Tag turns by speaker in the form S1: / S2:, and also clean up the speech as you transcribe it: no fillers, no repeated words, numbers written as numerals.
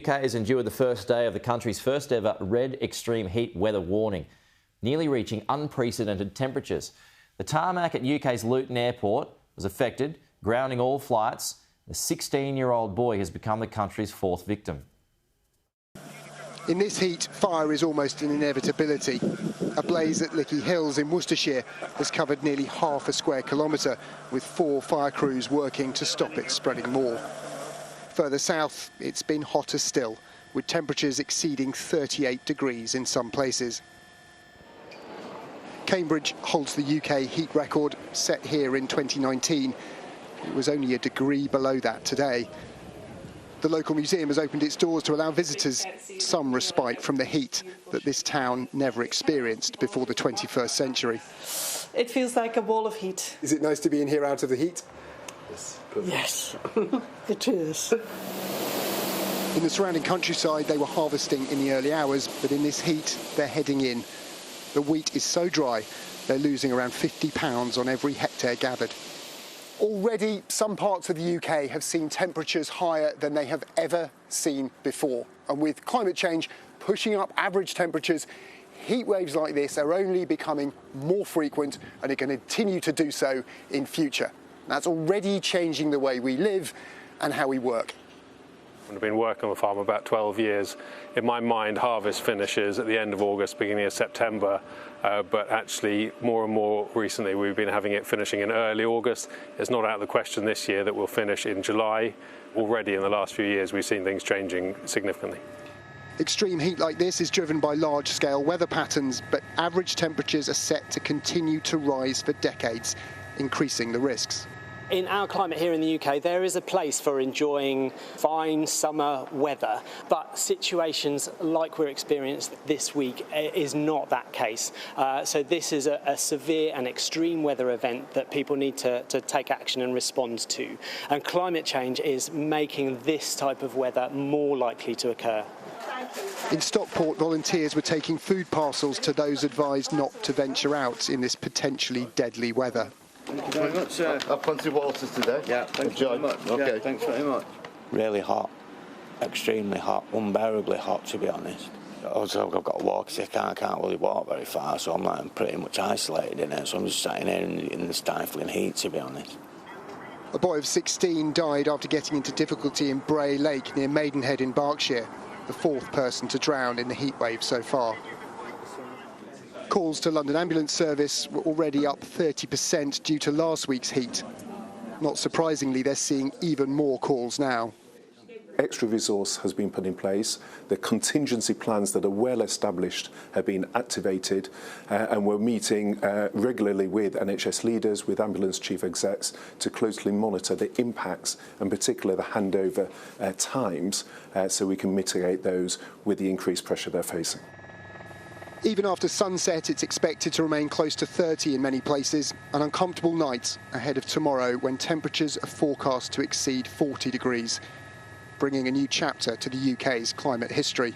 S1: UK has endured the first day of the country's first ever red extreme heat weather warning, nearly reaching unprecedented temperatures. The tarmac at UK's Luton Airport was affected, grounding all flights. The 16-year-old boy has become the country's fourth victim.
S2: In this heat, fire is almost an inevitability. A blaze at Lickey Hills in Worcestershire has covered nearly half a square kilometre, with 4 fire crews working to stop it spreading more. Further south, it's been hotter still, with temperatures exceeding 38 degrees in some places. Cambridge holds the UK heat record set here in 2019. It was only a degree below that today. The local museum has opened its doors to allow visitors some respite from the heat that this town never experienced before the 21st century.
S3: It feels like a wall of heat.
S2: Is it nice to be in here out of the heat?
S3: Yes, it is.
S2: In the surrounding countryside, they were harvesting in the early hours, but in this heat, they're heading in. The wheat is so dry, they're losing around £50 on every hectare gathered. Already, some parts of the UK have seen temperatures higher than they have ever seen before. And with climate change pushing up average temperatures, heat waves like this are only becoming more frequent and are going to continue to do so in future. That's already changing the way we live and how we work.
S4: I've been working on the farm about 12 years. In my mind, harvest finishes at the end of August, beginning of September, but actually more and more recently we've been having it finishing in early August. It's not out of the question this year that we'll finish in July. Already in the last few years we've seen things changing significantly.
S2: Extreme heat like this is driven by large-scale weather patterns, but average temperatures are set to continue to rise for decades, increasing the risks.
S5: In our climate here in the UK, there is a place for enjoying fine summer weather, but situations like we're experiencing this week is not that case. So this is a severe and extreme weather event that people need to take action and respond to. And climate change is making this type of weather more likely to occur.
S2: In Stockport, volunteers were taking food parcels to those advised not to venture out in this potentially deadly weather.
S6: Thank you very much, sir. I've plenty of water today. Yeah, thanks very much. Okay. Yeah, thanks very much.
S7: Really hot, extremely hot, unbearably hot, to be honest. Also, I've got a walk sick, I can't really walk very far, so I'm like pretty much isolated in it, so I'm just sitting here in the stifling heat, to be honest.
S2: A boy of 16 died after getting into difficulty in Bray Lake near Maidenhead in Berkshire, the 4th person to drown in the heatwave so far. Calls to London Ambulance Service were already up 30% due to last week's heat. Not surprisingly, they're seeing even more calls now.
S8: Extra resource has been put in place. The contingency plans that are well established have been activated, and we're meeting regularly with NHS leaders, with ambulance chief execs, to closely monitor the impacts and particularly the handover times, so we can mitigate those with the increased pressure they're facing.
S2: Even after sunset, it's expected to remain close to 30 in many places, an uncomfortable night ahead of tomorrow when temperatures are forecast to exceed 40 degrees, bringing a new chapter to the UK's climate history.